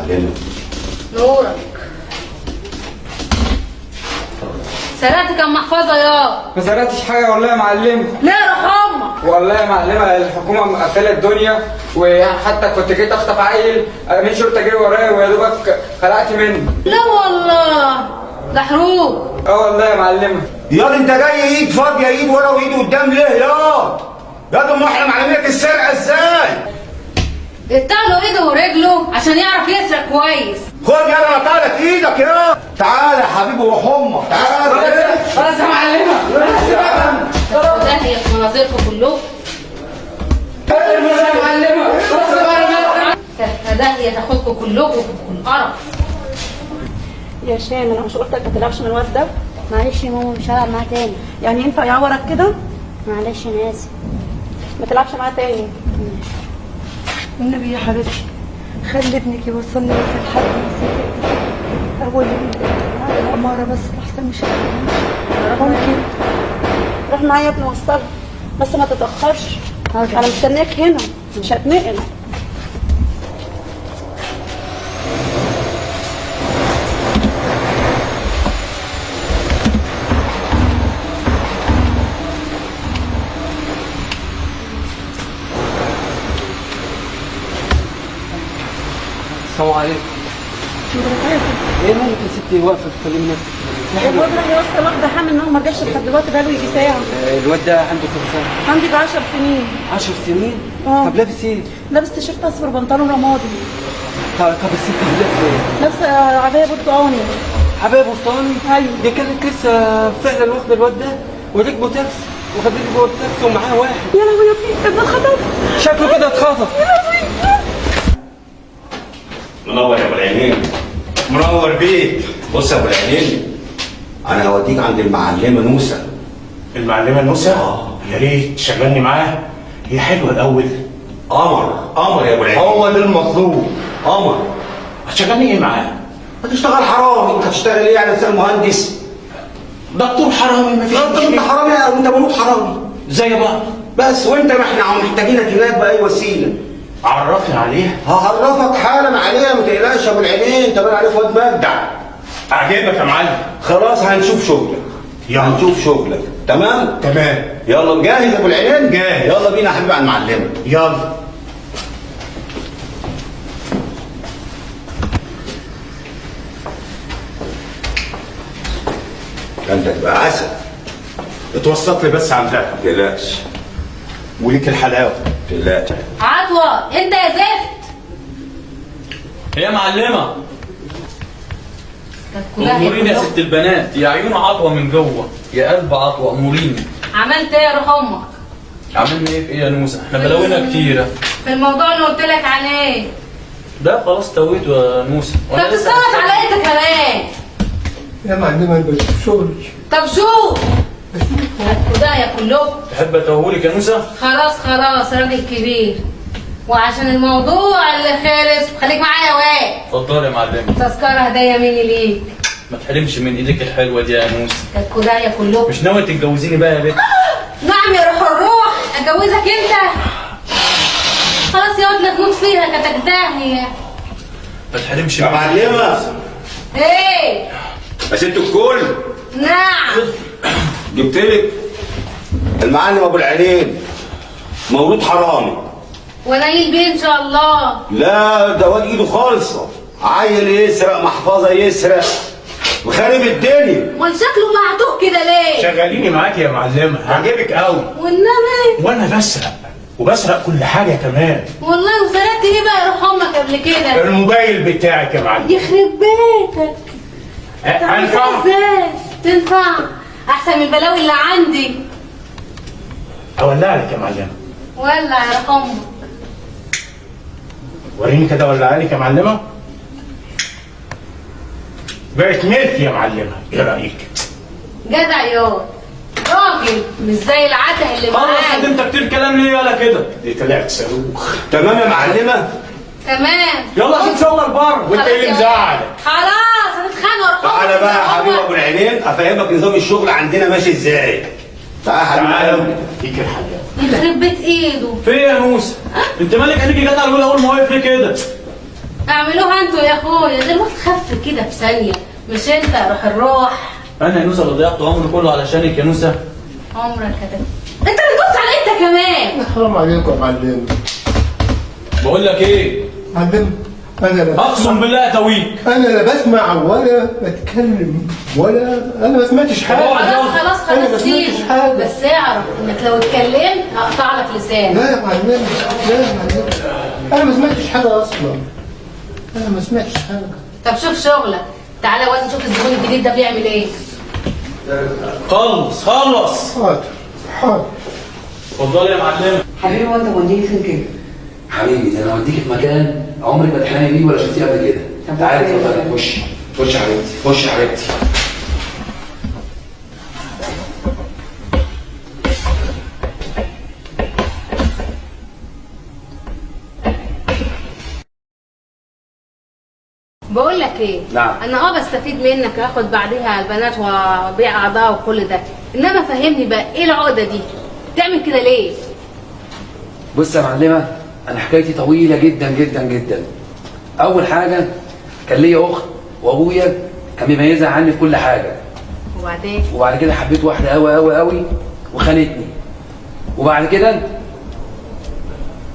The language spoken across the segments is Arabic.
معلمه. نورك. سرقت كام محفظه يا؟ ما سرقتش حاجه والله يا معلمه. لا روح امك. والله يا معلمه الحكومه مقفله الدنيا، وحتى كنت جيت اخطف عيل من شرطه جري ورايا ويا دوبك خلعت منه. لا والله ده حروب. والله يا معلمه. ياض انت جاي ايد فاضيه، ايد ورا وايد قدام ليه ياض؟ ياض امال احنا معلمينك السرقه ازاي؟ اتقله ايده ورجله عشان يعرف يسرق كويس. خد ياض انا طالك ايدك ياض. تعالى يا حبيبي وروح امك، تعالى. خلاص يا معلمه. ده هي في مناظركم كلكم. يا معلمه. ده هي تاخدكم كلكم القرف. يا شام انا مش قلت لك ما تلعبش من الواد ده؟ معلش يا ماما مش هلعب معاه تاني. يعني ينفع يعورك كده؟ معلش انا اسف. ما تلعبش معاه تاني. والنبي يا حبيبتي خلي ابنك يوصلني بس لحد اول الاماره بس احسن مش ممكن. روح معايا يا ابني وصلها بس ما تتاخرش. انا مستنياك هنا مش هتنقل. السلام عليكم. ايه مالك يا ستي واقفه بتكلمي نفسك؟ الواد راح يوصل واحده حامل ان هو ما جاش لحد دلوقتي بقاله يجي ساعه. الواد ده عنده كام سنه؟ عندي 10 سنين. 10 سنين؟ اه. طب لابس ايه؟ لابس تيشيرت اصفر بنطلون رمادي. طب الست دي لابسه ايه؟ لابسه عبايه برتقاني. عبايه برتقاني؟ ايوه. دي كانت لسه فعلا واخده الواد ده وركبه تاكسي وخدته جوه التاكسي ومعاه واحد. يا لهوي يا ابني ابن اتخطف. شكله كده اتخطف. منور يا ابو العينين، منور بيك. بص يا ابو العينين، انا هوديك عند المعلمه نوسه. المعلمة نوسة؟ يا ريت تشغلني معاه، هي حلوة الأول. قمر قمر يا ابو العينين، هو ده المطلوب، قمر. هتشغلني إيه معاه؟ هتشتغل حرامي. انت هتشتغل ايه يعني؟ انت مهندس؟ دكتور حرامي مفيش انت مشكلة. حرامي او انت مولود حرامي زي بعض. بس. وانت ما احنا محتاجينك هناك باي وسيله. عرفني عليها. هعرفك حالا عليها، ما تقلقش يا ابو العينين. انت بقى عليك واد مبدع. أعجبك يا معلم. خلاص هنشوف شغلك. يلا. هنشوف شغلك. تمام؟ تمام. يلا جاهز يا ابو العينين؟ جاهز. يلا بينا يا حبيبي على المعلمه. يلا. انت تبقى عسل. اتوسط لي بس عندها. ما تقلقش. وليك الحلاوة. ما تقلقش. عطوة انت يا زفت. هي معلمة كلها اموريني يا كلكم. ست البنات، يا عيون عطوة من جوه يا قلب عطوة اموريني. عملت ايه يا روح امك؟ عملنا ايه في ايه يا نوسة؟ احنا بلاوينا كتيرة. في الموضوع اللي قلت لك عليه. ده خلاص تويته يا نوسة. طب تتصرف على انت كمان. يا معلمه انا بشوف شغلي. طب شوف ده يا كلكم. تحب اتوهولك يا نوسة؟ خلاص راجل كبير، وعشان الموضوع اللي خلص خليك معايا واد. اتفضلي يا معلمة. تذكرة هدية مني ليك. ما تحرمش من ايدك الحلوة دي يا نوسة. كالكداية كلكم. مش ناوية تتجوزيني بقى يا بنت؟ نعم يا روح الروح، اتجوزك انت؟ خلاص يا واد لا تموت فيها كتجداهي. ما تحرمش يا من معلمه ايه؟ يا ست الكل، نعم. جبت لك المعلم ابو العينين، مولود حرامي. ونايل بيه ان شاء الله. لا ده واد ايده خالصه، عيل يسرق محفظه يسرق وخارب الدنيا. وان شكله معتوه كده ليه؟ شغليني معاك يا معلمة، هعجبك قوي. والنبي وأنا بسرق وبسرق كل حاجة كمان. والله. وسرقت ايه بقى يا روح امك قبل كده؟ الموبايل بتاعك يا معلم. يخرب بيتك. أنفع؟ ازاي؟ تنفع احسن من البلاوي اللي عندي. أولع لك يا معلمة. ولع يا روح امك. وريني كده أولع لك يا معلمة. بقت ملك يا معلمة، إيه رأيك؟ جدع يا راجل، مش زي العته اللي خلاص معاك. انت كتير كلام ليه يالا كده؟ دي طلعت صاروخ. تمام يا معلمه؟ تمام. يلا شوف شغلك بره. وأنت إيه اللي مزعلك؟ خلاص هنتخانق. تعالى بقى يا حبيبي ابو العينين افهمك نظام الشغل عندنا ماشي ازاي. تعالى يا حبيبي. تعالى ديك الحلاوة. يخرب بيت ايده. في ايه يا نوسة؟ انت مالك عينيكي جت على الولا اول ما واقف ليه كده؟ اعملوها انتوا يا اخويا، ده الوقت خف كده في ثانيه، مش انت يا روح الروح. انا يا نوسه اللي ضيعت عمري كله علشانك يا نوسه. عمرك كده انت اللي تبص على انت كمان. حرام عليكم يا معلم. بقول لك ايه؟ معلم انا لا اقسم بالله يا تويك. انا لا بسمع ولا بتكلم ولا انا ما سمعتش حاجه. خلاص أنا ما سيب، سمعتش حاجة. بس اعرف انك لو اتكلمت هقطع لك لسانك. لا يا معلم، لا يا معلم، انا ما سمعتش حاجه اصلا. انا ما سمعتش حاجه. طب شوف شغلك، تعالى وادي شوف الزبون الجديد ده بيعمل ايه. خلص. حاضر حاضر. اتفضلي يا معلم. حبيبي وانت موديني فين كده؟ حبيبي ده انا هوديك في مكان عمرك ما تحلمي بيه ولا شفتيه قبل كده. تعالي اتفضلي، خش يا حبيبتي، خش يا حبيبتي. بقول لك ايه؟ نعم. انا بستفيد منك، اخد بعديها البنات وبيع اعضاء وكل ده، انما فهمني بقى ايه العقده دي؟ بتعمل كده ليه؟ بص يا معلمه، انا حكايتي طويله جدا جدا جدا. اول حاجه كان ليا اخت وابويا كان بيميزها عني في كل حاجه. وبعد كده حبيت واحده قوي قوي قوي وخانتني. وبعد كده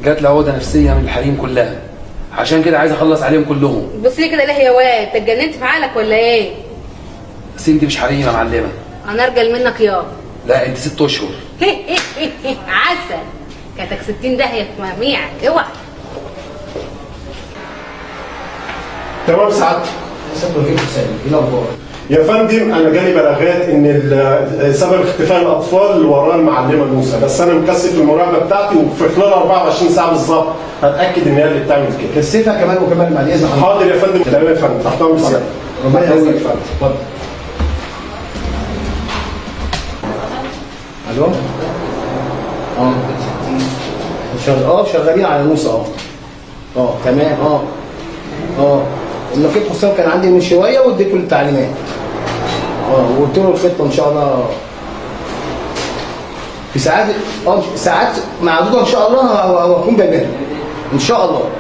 جات لي عقده نفسيه من الحريم كلها، عشان كده عايز اخلص عليهم كلهم. بس ليه كده ليه يا واد؟ انت اتجننت في عقلك ولا ايه؟ بس انت مش حريم يا معلمه. انا ارجل منك يا لا انت 6 اشهر. عسل، كاتك 60 داهيه في مميعك، اوعى. تمام سعادتك. ايه الاخبار؟ يا فندم انا جالي بلاغات ان سبب اختفاء الاطفال وراه المعلمه نوسه، بس انا مكثف المراقبه بتاعتي وفي خلال 24 ساعه بالظبط هتاكد ان هي اللي بتعمل كده. كثفها كمان وكمان بعد اذنك. حاضر يا فندم. تمام يا فندم، تحت امر سيادتك. ربنا يقويك. اتفضل. الو. شغالين على نوسه. تمام. النقيب حسام كان عندي من شويه واديته التعليمات. وقلت له الخطه ان شاء الله في ساعات معدوده ان شاء الله هكون بينها ان شاء الله.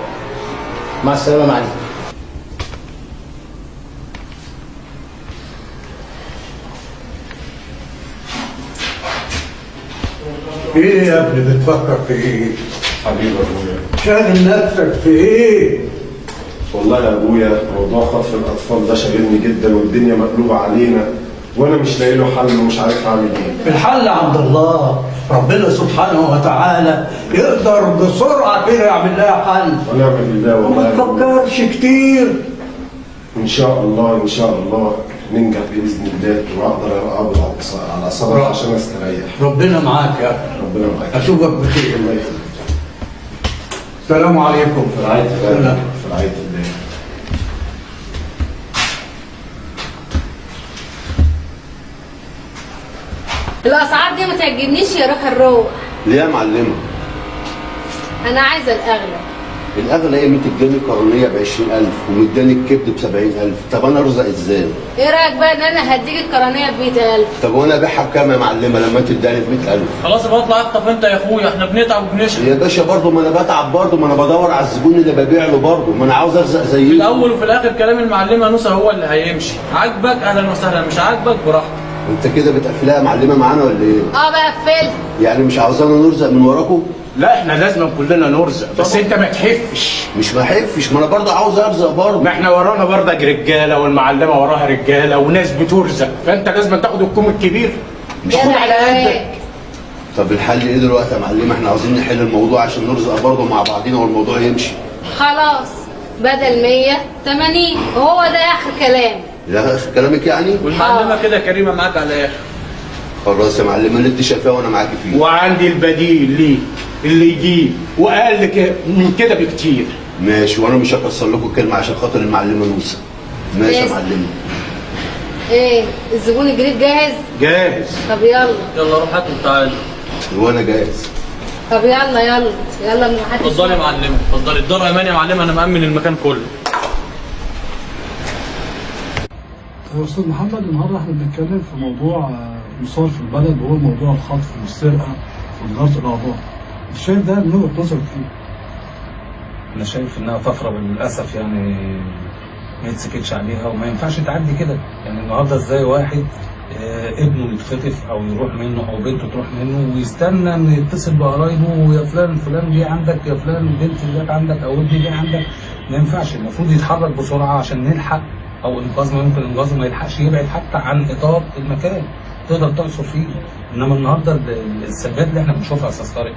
مع السلامه معلم. ايه يا ابني بتفكر في ايه؟ حبيبي ابويا، شاغل نفسك في ايه؟ والله يا ابويا موضوع خطف الاطفال ده شاغلني جدا والدنيا مقلوبه علينا وانا مش لاقي له حل ومش عارف اعمل ايه. الحل عند الله، ربنا سبحانه وتعالى يقدر بسرعه كده يعمل لها حل. ونعم بالله والله. وما تفكرش كتير. ان شاء الله ان شاء الله ننجح باذن الله واقدر اقبض على صبري عشان استريح. ربنا معاك يا ابني. ربنا معاك. اشوفك بخير. الله يخليك. السلام عليكم. في رعايه الله. في رعايه الله. الاسعار دي ما تعجبنيش يا روح الروح. ليه يا معلمه؟ انا عايزه الاغلى. الاغلى ايه؟ مداني القرنيه ب 20,000 ومداني الكبد ب 70,000. طب انا ارزق ازاي؟ ايه رايك بقى ان انا هديك القرنيه ب 100,000؟ طب وانا ابيعها بكام يا معلمه لما انت تداني ب 100,000؟ خلاص يبقى اطلع اخطف انت يا اخويا، احنا بنتعب وبنشقى. يا باشا برضه ما انا بتعب برضه، ما انا بدور على الزبون اللي ببيع له برضه، ما انا عاوز ارزق زيه. في الاول وفي الاخر كلام المعلمه نوسه هو اللي هيمشي. عاجبك اهلا وسهلا، مش عاجبك براحتك. انت كده بتقفلها يا معلمه معانا ولا ايه؟ بقفلها. يعني مش عاوزانا نرزق من وراكم؟ لا احنا لازم كلنا نرزق، بس انت ما تحفش. مش بحفش، ما انا برضه عاوز ارزق برضه. ما احنا ورانا برضك رجاله والمعلمه وراها رجاله وناس بترزق، فانت لازم تاخد الكوم الكبير، مش خد على قدك. طب الحل ايه دلوقتي يا معلمه؟ احنا عاوزين نحل الموضوع عشان نرزق برضه مع بعضينا والموضوع يمشي. خلاص بدل 100 80 وهو ده اخر كلام. ده اخر كلامك يعني؟ والمعلمه كده كريمه معاك على الاخر. خلاص يا معلمه اللي انت شايفاه وانا معاكي فيه. وعندي البديل ليه اللي يجيب واقل من كده بكتير. ماشي، وانا مش هكسر لكم كلمه عشان خاطر المعلمه نوسه. ماشي يا معلمه. ايه الزبون الجديد جاهز؟ جاهز. طب يلا روح هات وتعالى. وانا جاهز. طب يلا من حد. اتفضلي يا معلمه، اتفضلي. الدار امان يا معلمه، انا مأمن المكان كله. يا استاذ محمد، النهارده احنا بنتكلم في موضوع مثار في البلد وهو موضوع الخطف والسرقه وتجاره الاعضاء. الشايف ده من وجهه نظرك ايه؟ انا شايف انها طفره للاسف، يعني ما يتسكتش عليها وما ينفعش تعدي كده. يعني النهارده ازاي واحد ابنه يتخطف او يروح منه او بنته تروح منه ويستنى ان يتصل بقرايبه، يا فلان فلان جه عندك، يا فلان البنت جت عندك او ابني جه عندك. ما ينفعش، المفروض يتحرك بسرعه عشان نلحق، او انقاذ ما يمكن انقاذه، ما يلحقش يبعد حتى عن اطار المكان تقدر تعصر فيه. انما النهارده السلبيات اللي احنا بنشوفها يا استاذ طارق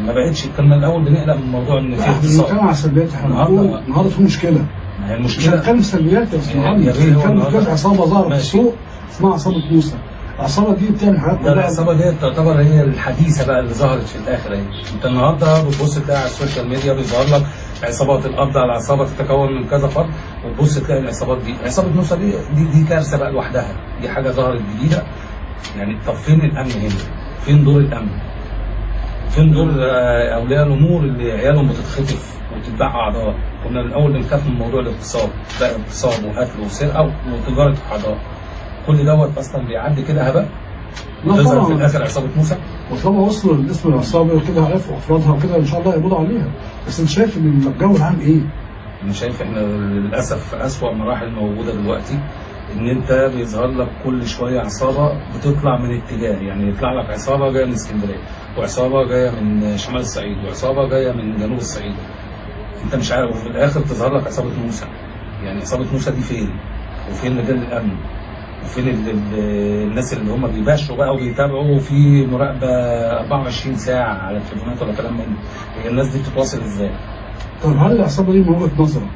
ما بقتش. كنا الاول بنقلق من موضوع ان في اغتصاب. بنتكلم على سلبيات، احنا النهارده في مشكله. ما هي مش المشكله هنتكلم سلبيات يا استاذ محمد، بنتكلم في عصابه ظهرت في السوق اسمها عصابه موسى. العصابه دي بتعمل حاجات ده العصابه دي تعتبر هي الحديثه بقى اللي ظهرت في الاخر اهي. انت النهارده بتبص تلاقي على السوشيال ميديا بيظهر لك عصابات، القبض على عصابه تتكون من كذا فرد، وتبص تلاقي العصابات دي. عصابه موسى دي كارثه بقى لوحدها، دي حاجه ظهرت جديده. يعني طب فين الامن هنا؟ فين دور الامن؟ فين دور اولياء الامور اللي عيالهم بتتخطف وتتباع اعضاء؟ كنا الاول بنخاف من موضوع الاغتصاب، لا اغتصاب وقتل وسرقه وتجاره اعضاء. كل دوت اصلا بيعدي كده هباء، وتظهر في الاخر عصابه موسى. وطالما وصلوا لاسم العصابه وكده عرفوا افرادها وكده ان شاء الله يقبضوا عليها. بس انت شايف ان الجو العام ايه؟ انا شايف احنا للاسف في اسوأ مراحل موجوده دلوقتي، ان انت بيظهر لك كل شويه عصابه بتطلع من اتجاه. يعني يطلع لك عصابه جايه من اسكندريه، وعصابه جايه من شمال الصعيد، وعصابه جايه من جنوب الصعيد. انت مش عارف، وفي الاخر تظهر لك عصابه موسى. يعني عصابه موسى دي فين؟ وفين رجال الامن؟ وفين الناس اللي هم بيباشروا بقى وبيتابعوا في مراقبه 24 ساعه على التليفونات ولا كلام من هي الناس دي بتتواصل ازاي؟ طب هل العصابه دي من وجهه نظرك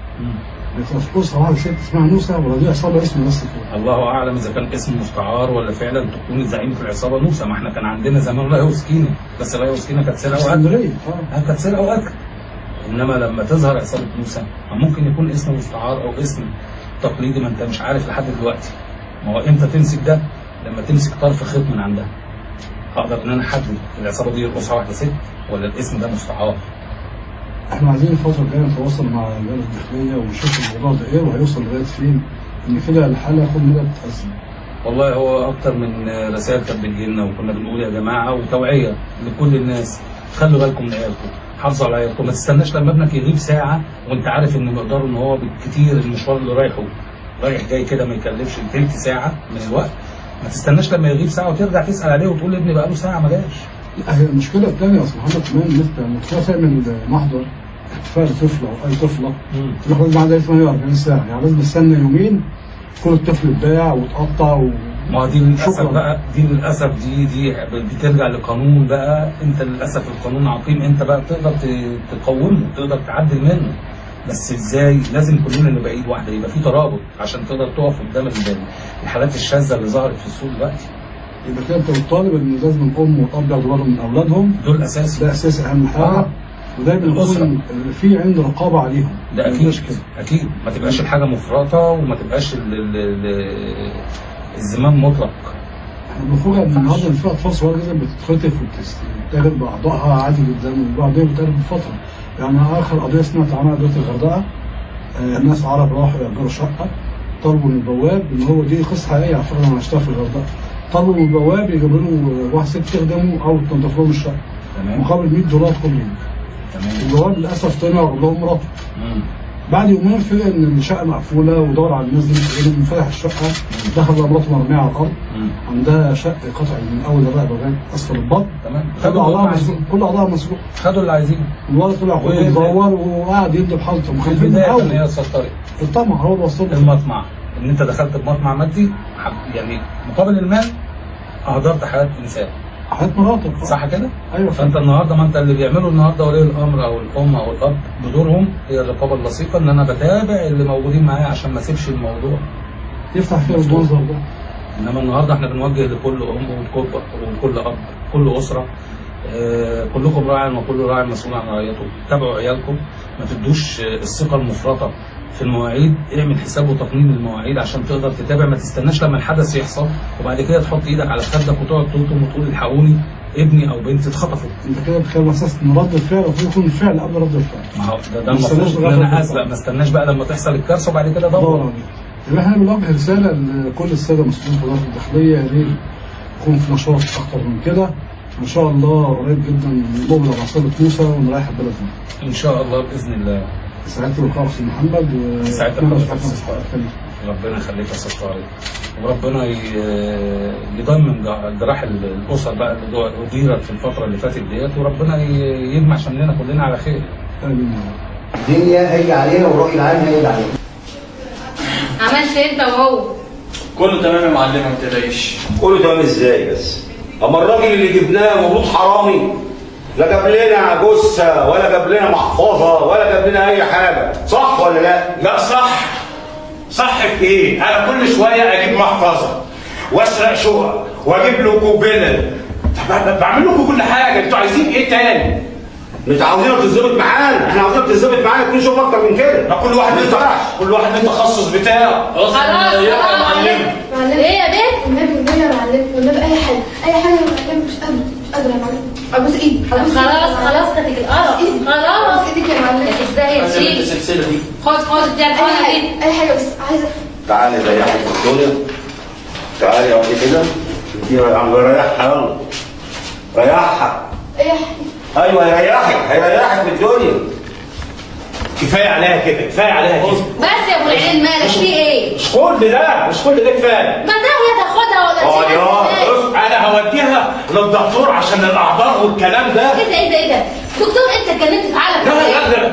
بتوصفها واحده ست اسمها نوسه ولا دي عصابه اسم بس كده؟ الله اعلم اذا كان اسم مستعار ولا فعلا تكون زعيمه العصابه نوسه. ما احنا كان عندنا زمان رايه وسكينه، بس رايه وسكينه كانت سرقه وقتل. كانت سرقه وقتل. انما لما تظهر عصابه موسى ممكن يكون اسم مستعار او اسم تقليدي، ما انت مش عارف لحد دلوقتي. ما هو امتى تمسك ده؟ لما تمسك طرف خيط من عندها. هقدر ان انا احدد العصابه دي يرقصها واحده ست ولا الاسم ده مستعار. احنا عايزين الفتره الجايه نتواصل مع رجال الداخليه ونشوف الموضوع ده ايه وهيوصل لغايه فين، ان كده الحاله كل مدى بتتأزم. والله هو اكتر من رسائل كانت بتجيلنا، وكنا بنقول يا جماعه وتوعيه لكل الناس، خلوا بالكم من عيالكم، حافظوا على عيالكم. ما تستناش لما ابنك يغيب ساعه وانت عارف ان مقداره ان هو بالكتير المشوار اللي رايح جاي كده ما يكلفش تلت ساعه من الوقت. ما تستناش لما يغيب ساعه وترجع تسال عليه وتقول ابني بقى له ساعه ما جاش. لا، هي المشكله الثانيه يا استاذ محمد كمان ان انت لما تروح تعمل محضر احتفال لطفل او اي طفله تروح بعد 48 ساعه، يعني لازم تستنى يومين تكون الطفل اتباع واتقطع ما دي للاسف بقى، دي بترجع لقانون بقى. انت للاسف القانون عقيم، انت بقى تقدر تقومه، تقدر تعدل منه. بس ازاي؟ لازم كلنا نبقى ايد واحده، يبقى في ترابط عشان تقدر تقف قدام الحالات الشاذه اللي ظهرت في السوق دلوقتي. يبقى كده انت بتطالب ان لازم الام والاب ياخدوا بالهم من اولادهم، دول اساسي، ده اساسي اهم حاجه. ودايما يكون في عند رقابه عليهم. ده اكيد اكيد، ما تبقاش الحاجه مفرطه وما تبقاش الزمام مطلق. احنا المفروض ان النهارده في اطفال صغيره جدا بتتخطف وبتتاخد باعضائها عادي جدا، وبعدين بتتاخد بفتره. يعني اخر قضيه سمعت عنها قضيه الغردقه، ناس عرب راحوا يأجروا شقه، طلبوا من البواب ان هو دي قصه حقيقيه على فكره انا عشتها في الغردقه، طلبوا من البواب يجيبوا له واحد ست تخدمه او تنظف لهم الشقه مقابل $100 كل يوم. البواب للاسف طلع وجاب لهم مراته. بعد يومين فجأة ان الشقه مقفوله ودور على الناس دي، فتح الشقه دخل لقى مراته مرميه على الارض، عندها شق قطع من اول الرقبه لغايه اسفل البطن، خدوا اعضائها مسروق، كل اعضائها مسروق، خدوا اللي عايزينه. الولد طلع كله مدور وقعد يندب حالته. في البدايه كان هي السطري الطمع هو اللي وصل المطمع، ان انت دخلت بمطمع مادي، يعني مقابل المال اهدرت حياه انسان، حياه مراتك، صح كده؟ ايوه. فانت النهارده، ما انت اللي بيعمله النهارده ولي الامر او الام او الاب بدورهم هي الرقابه اللصيقه، ان انا بتابع اللي موجودين معايا عشان ما اسيبش الموضوع يفتح خير المنظر ده. انما النهارده احنا بنوجه لكل ام وكل اب، كل اسره، كلكم راع وكل راع مسؤول عن رعيته. تابعوا عيالكم، ما تدوش الثقه المفرطه في المواعيد، اعمل حساب وتقنين المواعيد عشان تقدر تتابع. ما تستناش لما الحدث يحصل وبعد كده تحط ايدك على خدك وتقعد تلطم وتقول الحقوني ابني او بنتي اتخطفوا. انت كده بتتكلم اساس ان رد الفعل المفروض يكون الفعل قبل رد الفعل. ما هو ده المفروض ان انا اسبق، ما استناش بقى لما تحصل الكارثه وبعد كده ادور. يبقى احنا بنوجه رساله لكل الساده المسؤولين في وزاره الداخليه، يا ريت يكون في نشاط اكتر من كده، ان شاء الله قريب جدا نبلغ عصابه موسى ونريح البلد ان شاء الله باذن الله. سعادة اللقاء استاذ محمد سعادة اللقاء استاذ طارق. ربنا يخليك يا استاذ طارق، وربنا يضمن جراح الاسر بقى اللي اضيرت في الفتره اللي فاتت ديت، وربنا يجمع شملنا كلنا على خير. امين. الدنيا هي علينا والرأي العام هي علينا. عملت انت وهو كله تمام يا معلمه ما تقلقيش. كله تمام ازاي بس؟ اما الراجل اللي جبناه مولود حرامي، لا جاب لنا جثه ولا جاب لنا محفظه ولا جاب لنا اي حاجه، صح ولا لا؟ لا صح. صح في ايه؟ انا كل شويه اجيب محفظه واسرق شقق واجيب لكم فيلل، بعمل لكم كل حاجه، انتوا عايزين ايه تاني؟ انت عاوزينك تتظبط معانا، احنا عاوزينك تتظبط معانا يكون شغل اكتر من كده. ما كل واحد كل واحد له التخصص بتاعه. خلاص يا معلم. ايه يا بنت؟ النبي يا معلم، والنبي اي حاجه يا معلم، مش قادره يا معلم. ابوس ايدي. خلاص خدك القرف. خلاص ابوس ايدك يا معلم. ازاي تشيل السلسله دي؟ خد دي الحاجه دي. اي حاجه بس عايزه. تعالي ريحي في الدنيا، تعالي اقعدي كده، انتي عم بريحها يلا. ريحها. ايوه هيريحك في الدنيا. كفايه عليها كده، كفايه عليها كده. بس يا ابو العين مالك في ايه؟ مش كل ده كفايه. ما ده هي تاخدها ولا تشيلها؟ انا هوديها للدكتور عشان الاعضاء والكلام ده. ايه ده؟ دكتور انت اتكلمت في عقلك؟ لا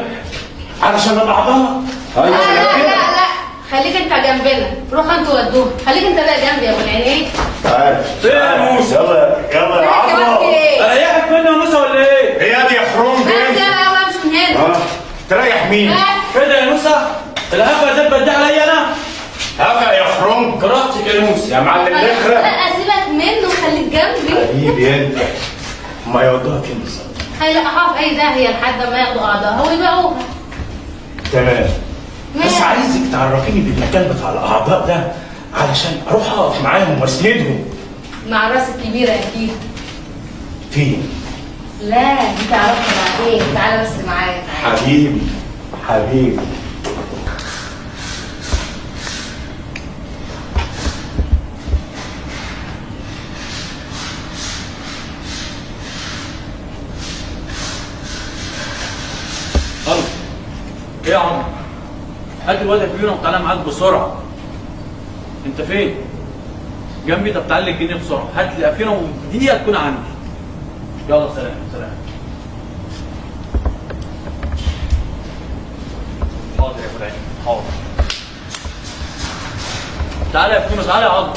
علشان الاعضاء. لا خليك انت جنبنا، روح انت ودوها، خليك انت بقى جنبي يا ابو العينين. تعالى يا موسى. يلا يا عظمه. اريحك مني يا موسى ولا ايه؟ هي دي يا خروم بس يلا امشي من هنا. تريح مين؟ كده يا موسى؟ الهفه دبت ده عليا انا؟ هفه يا خروم كرهتك يا موسى يا معلم نخرة. لا سيبك منه خليك جنبي. حبيبي انت. ما يودوها فين بالظبط؟ هيلقحوها في اي داهيه لحد ما ياخدوا اعضائها ويبيعوها. تمام. بس عايزك تعرفيني بالمكان بتاع الاعضاء ده علشان اروح اقف معاهم واسندهم. مع الراس الكبيره اكيد. فين؟ لا دي تعرفها بعدين، تعالى بس معايا. حبيبي. ايه يا عمر؟ هات الواد يا فيونا وتعالى معاك بسرعه. انت فين؟ جنبي. طب تعالى الجنيه بسرعه، هات لي افينا ودقيقه تكون عندي. يلا سلام. حاضر يا ابو العين، حاضر. تعالى يا فيونا، تعالى يا عظم.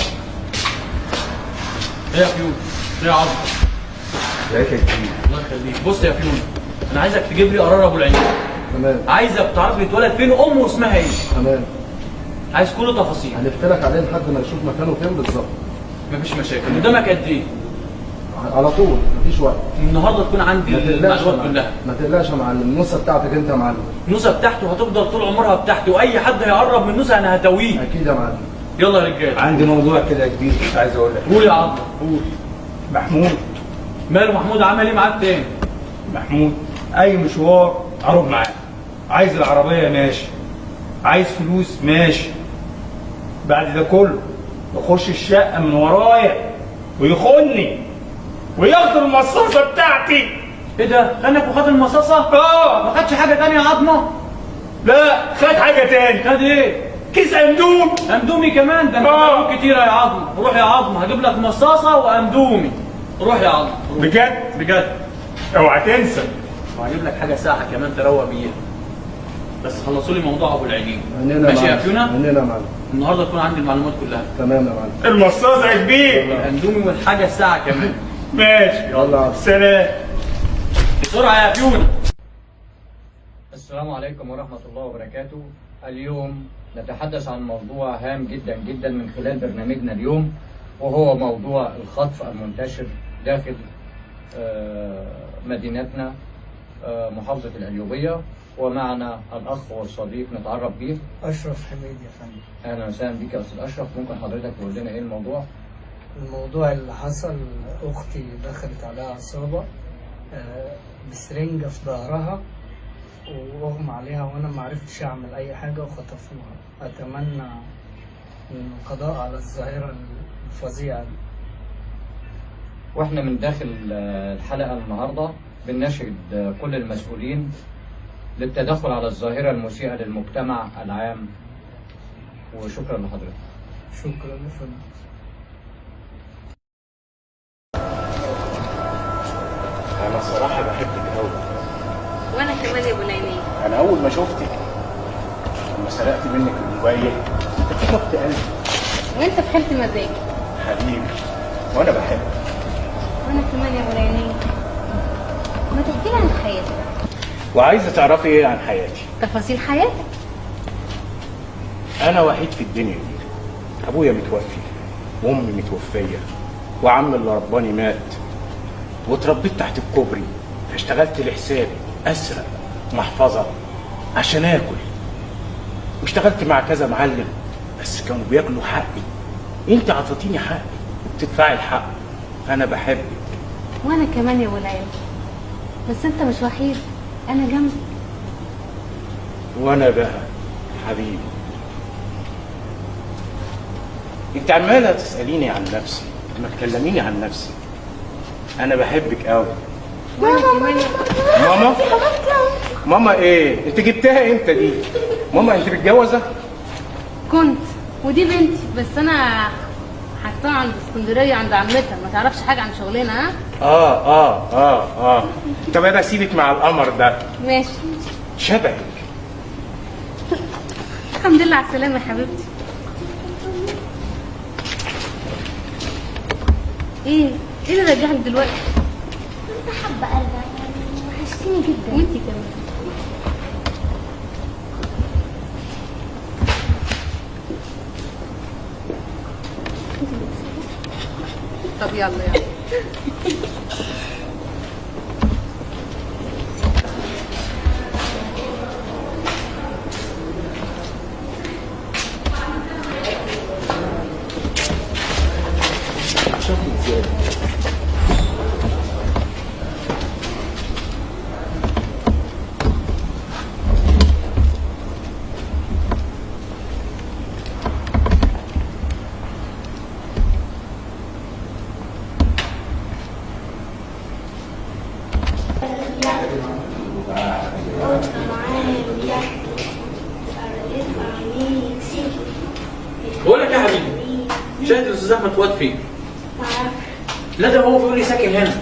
ايه يا فيونا؟ ايه يا عظم؟ ازيك يا كبير؟ الله يخليك. بص يا فيونا، انا عايزك تجيب لي قرار ابو العين. تمام. عايزك تعرف لي اتولد فين وامه اسمها ايه. تمام. عايز كل تفاصيل. هنفتلك عليه لحد ما نشوف مكانه فين بالظبط. مفيش مشاكل. قدامك قد ايه؟ على طول مفيش وقت. النهارده تكون عندي المعلومات كلها. ما تقلقش يا معلم، النوسه بتاعتك انت يا معلم. النوسه بتاعته هتفضل طول عمرها بتاعتي، واي حد هيقرب من النوسه انا هتويه. اكيد يا معلم. يلا يا رجاله. عندي موضوع كده يا كبير مش عايز اقول لك. قول يا عبد قول. محمود. ماله محمود؟ عمل ايه معاك تاني؟ محمود اي مشوار اروح معاه. عايز العربيه ماشي، عايز فلوس ماشي. بعد ده كله يخش الشقه من ورايا ويخوني وياخد المصاصه بتاعتي. ايه ده؟ خانك وخد المصاصه؟ ما خدش حاجه تانية يا عظمه؟ لا خد حاجه تاني. خد ايه؟ كيس اندومي. اندومي كمان؟ ده انت معلوم كتيره يا عظمه. روح يا عظمه هجيب لك مصاصه واندومي. روح يا عظمه. بجد اوعى تنسى. وهجيب لك حاجه ساعه كمان تروق بيها. بس خلصوا لي موضوع ابو العينين. ماشي يا فيونا؟ مننا يا معلم. النهارده تكون عندي المعلومات كلها. تمام يا معلم. المصاصه يا كبير. الاندومي والحاجه الساعه كمان. ماشي. يلا سلام. بسرعه يا فيونا. السلام عليكم ورحمة الله وبركاته. اليوم نتحدث عن موضوع هام جدا جدا من خلال برنامجنا اليوم، وهو موضوع الخطف المنتشر داخل مدينتنا محافظة القليوبية. ومعنا الأخ والصديق نتعرف بيه. أشرف حميد يا فندم. أهلا وسهلا بك يا أستاذ أشرف. ممكن حضرتك تقول لنا إيه الموضوع؟ الموضوع اللي حصل، أختي دخلت عليها عصابة بسرنجة في ظهرها واغمى عليها، وانا ما عرفتش اعمل اي حاجه وخطفوها. اتمنى القضاء على الظاهره الفظيعه دي. واحنا من داخل الحلقة النهاردة بنناشد كل المسؤولين للتدخل على الظاهرة المسيئة للمجتمع العام، وشكرا لحضرتك. شكرا يا فندم. انا الصراحه بحبك قوي. وانا كمان يا ابو العينين. انا اول ما شفتك لما سرقت منك الموبايل اكتشفت قلبي. وانت في حالة مزاج حبيبي وانا بحبك. وانا كمان يا ابو العينين. ما تحكي لي عن حياتك. وعايزه تعرفي ايه عن حياتي؟ تفاصيل حياتك. انا وحيد في الدنيا دي. ابويا متوفي وامي متوفيه وعم اللي رباني مات، واتربيت تحت الكوبري، فاشتغلت لحسابي اسرق محفظه عشان اكل، واشتغلت مع كذا معلم بس كانوا بياكلوا حقي. انت عطيتيني حقي وبتدفعي الحق، انا بحبك. وانا كمان يا ابو العينين. بس انت مش وحيد، انا جنبك. وانا بقى حبيبي. انت عماله تساليني عن نفسي، ما تكلميني عن نفسي. انا بحبك قوي. وانا كمان يا ماما. ماما ايه؟ انت جبتها امتى دي؟ ماما انت متجوزه؟ كنت، ودي بنتي، بس انا حطاها عند اسكندريه عند عمتها، ما تعرفش حاجه عن شغلنا. ها؟ طب انا اسيبك مع القمر ده. ماشي. شبهك. الحمد لله على السلامه يا حبيبتي. ايه اللي رجعك دلوقتي؟ انت حابه ارجع يعني، وحشتني جدا. وانتي كمان. طب يلا. بقول لك يا حبيبي، شاهد الاستاذ احمد فؤاد فين؟ لا ده هو بيقول لي ساكن هنا.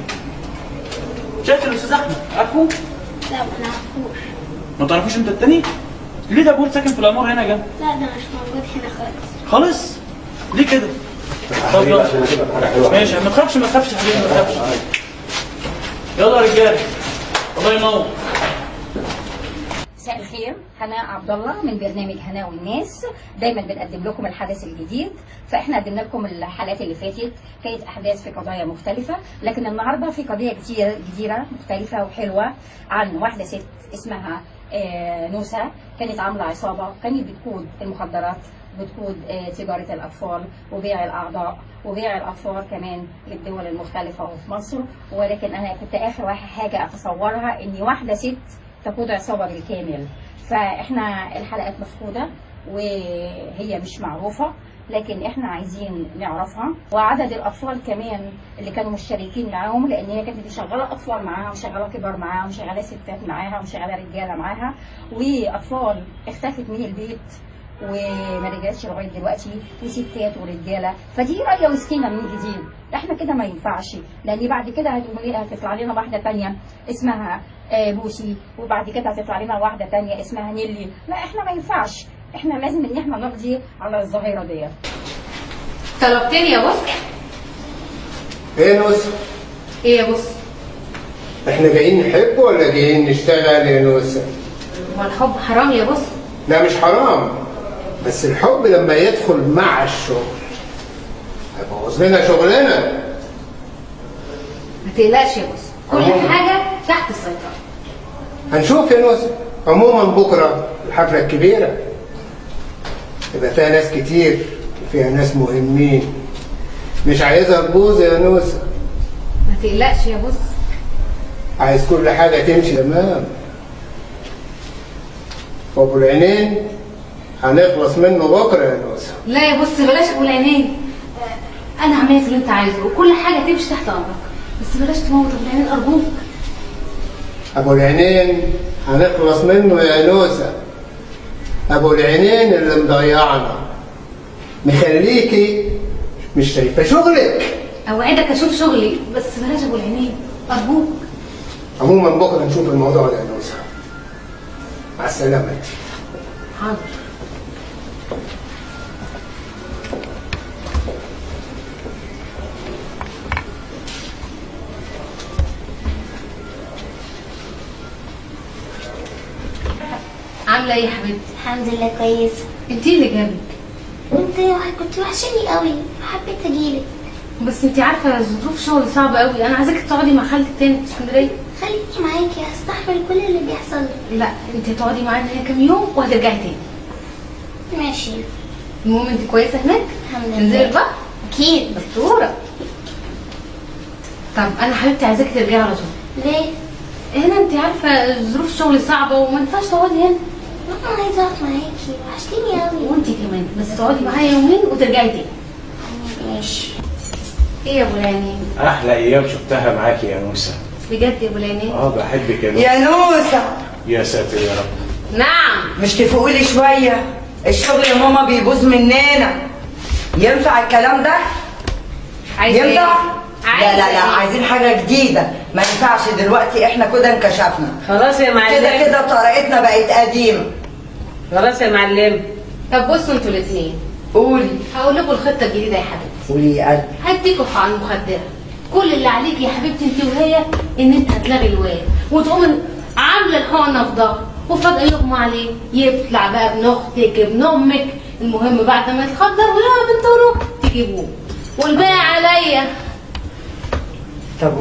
شاهد الاستاذ احمد عارفه؟ لا ما نعرفوش. ما تعرفوش انت التاني؟ ليه ده بيقول ساكن في العماره هنا جنب؟ لا ده مش موجود هنا خالص. خالص؟ ليه كده؟ طب يلا ماشي، ما تخافش يا حبيبي، ما تخافش. يلا يا رجاله، الله ينور. مساء الخير، هناء عبد الله من برنامج هناء والناس. دايما بنقدم لكم الحدث الجديد، فاحنا قدمنا لكم الحلقات اللي فاتت كانت احداث في قضايا مختلفه، لكن النهارده في قضيه جديده مختلفه وحلوه عن واحده ست اسمها نوسة. كانت عامله عصابه، كانت بتقود المخدرات، بتقود تجاره الاطفال وبيع الاعضاء وبيع الاطفال كمان للدول المختلفه وفي مصر. ولكن انا كنت اخر حاجه اتصورها ان واحده ست تقود عصابه بالكامل. فاحنا الحلقات مفقوده وهي مش معروفه، لكن احنا عايزين نعرفها، وعدد الاطفال كمان اللي كانوا مشتركين معاهم، لان هي كانت مشغله اطفال معاها ومشغله كبار معاها ومشغله ستات معاها ومشغله رجاله معاها، واطفال اختفت من البيت وما رجعتش لغايه دلوقتي، وستات ورجاله. فدي رايه وسكينه من جديد. احنا كده ما ينفعش، لان بعد كده هتطلع لنا واحده ثانيه اسمها بوسي، وبعد كده هتطلع لنا واحده ثانيه اسمها نيلي. لا احنا ما ينفعش، احنا لازم ان احنا نقضي على الظاهره ديت. طلبتني يا بص؟ ايه يا نوسة؟ ايه يا بص؟ احنا جايين نحب ولا جايين نشتغل يا نوسة؟ هو الحب حرام يا بص؟ لا مش حرام، بس الحب لما يدخل مع الشغل هيبوظ لنا شغلنا. ما تقلقش يا بص، كل حاجه تحت السيطره. هنشوف يا نوسة. عموما بكره الحفله الكبيره يبقى فيها ناس كتير وفيها ناس مهمين، مش عايزها تبوظ يا نوسة. ما تقلقش يا بص، عايز كل حاجه تمشي تمام. وابو العينين هنخلص منه بكره يا نوسة. لا يا بص بلاش ابو العينين. انا هعمل لك اللي انت عايزه وكل حاجه تمشي تحت امرك، بس بلاش تموت ابو العينين ارجوك. ابو العينين هنخلص منه يا نوسه. ابو العينين اللي مضيعنا مخليكي مش شايفه شغلك. اوعدك اشوف شغلي بس بلاش ابو العينين ارجوك. عموما بكره نشوف الموضوع ده يا نوسه. مع السلامه. حاضر. عامله ايه يا حبيبتي؟ الحمد لله كويسه. انت اللي جابك. انت كنت وحشاني قوي، حبيت اجيلك. بس انت عارفه ظروف شغل صعبه قوي، انا عايزاكي تقعدي مع خالتك تاني في اسكندريه. خليكي معاكي، هستحمل كل اللي بيحصل لي. لا انت هتقعدي معانا هنا كام يوم وهترجعي تاني. ماشي. المهم انت كويسه هناك؟ الحمد لله. تنزلي البحر؟ اكيد. دكتوره. طب انا حبيبتي عايزاكي ترجعي على طول. ليه؟ هنا انت عارفه ظروف شغل صعبه وما ينفعش تقعدي هنا. انا عايزه اقعد معاكي، وحشتيني قوي. وانت كمان، بس تقعدي معايا يومين وترجعي تاني. ماشي. ايه يا ابو العينين؟ احلى ايام شفتها معاكي يا نوسه. بجد يا ابو العينين؟ بحبك يا نوسه. يا نوسه. يا ساتر يا رب. نعم. مش تفوقي لي شويه؟ الشغل يا ماما بيبوظ مننا. ينفع الكلام ده؟ عايزه ينفع؟ ايه؟ لا عايزين حاجه جديده. ما ينفعش دلوقتي، احنا كده انكشفنا. خلاص يا معلم. كده طريقتنا بقت قديمه. خلاص يا معلم. طب بصوا انتوا الاثنين. قولي. هقول لكم الخطه الجديده يا حبيبتي. قولي يا قلبي. هديكوا على المخدره. كل اللي عليكي يا حبيبتي انت وهي ان انت هتلغي الواد وتقومي عامله الحقنه في ظهره وفجاه يغمى عليه، يطلع بقى ابن اختك ابن امك، المهم بعد ما يتخدر ويا بنت روح تجيبوه والباقي عليا. طب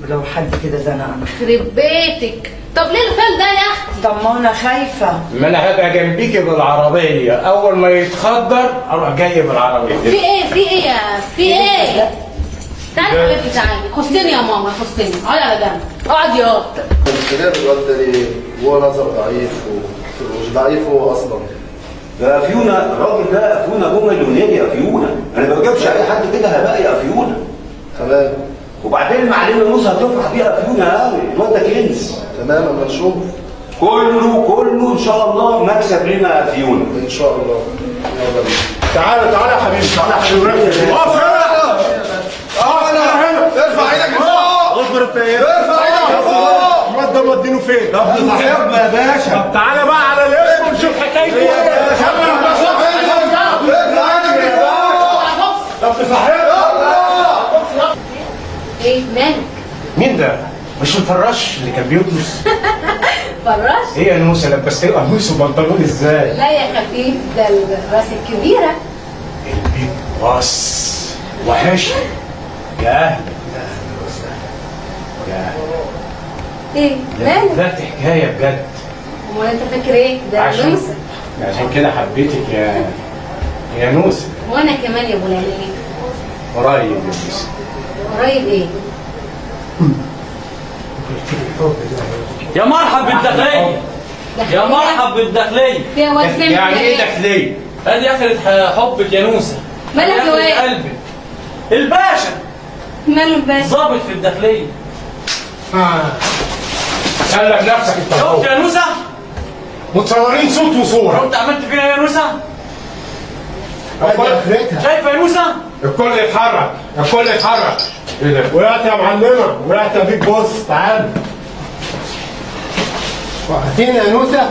ولو حد كده زنقنا؟ يخرب بيتك. طب ليه الخال ده يا اختي؟ طب ما انا خايفه. ما انا هبقى جنبيكي بالعربيه، اول ما يتخدر اروح جاي بالعربيه. في ايه؟ تعالي حبيبتي تعالي، خصني يا ماما خصني، اقعدي على جنب، اقعدي يا اختي. الكلام الواد ده ليه؟ هو نظر ضعيف ومش ضعيف هو اصلا. ده فيونا، الراجل ده فيونا ابو مليونير يا فيونا، انا ما بجيبش اي حد كده هباء يا فيونا. تمام. وبعدين المعلمه موسى هتفرح بيها فيونا قوي، الواد ده كنز. تمام اما نشوف. كله ان شاء الله مكسب لنا يا فيونا. ان شاء الله. يلا بينا. تعالى يا حبيبي، تعالى يا حبيبي. اقف هنا. ارفع ايدك لفوق. اصبر انت ايه؟ ارفع ايدك لفوق. الواد ده مودينه فين؟ طب صاحبنا يا باشا. طب تعالى بقى على الاسم ونشوف حكايته ايه يا باشا. طب تصاحبنا. ايه مالك؟ مين ده؟ مش الفراش اللي كان بيطمس؟ فراش؟ ايه يا نوسه لبستي قميص وبنطلون ازاي؟ لا يا خفيف، ده الراس الكبيره. البيج باص وحشني. يا اهلا. يا اهلا. ايه مالك؟ لا دي حكايه بجد. امال انت فاكر ايه؟ ده نوسه. عشان كده حبيتك يا نوسه. وانا كمان يا ابو العينين. قريب يا نوسه. قريب ايه؟ يا مرحب بالداخلية. يا مرحب بالداخلية. يا واد يعني ايه داخلية؟ ادي اخرة حبك يا نوسة. مالك يا واد؟ قلبك. الباشا. ماله الباشا؟ ظابط في الداخلية. سلم نفسك انت. شفت يا نوسة؟ متصورين صوت وصورة. شفت عملت فينا يا نوسة؟ شايفة يا نوسة؟ الكل يتحرك، الكل يتحرك. ايه ده؟ وقعت يا معلمه، وقعت يا بيج بوس، تعال. وقعتين يا نوسه؟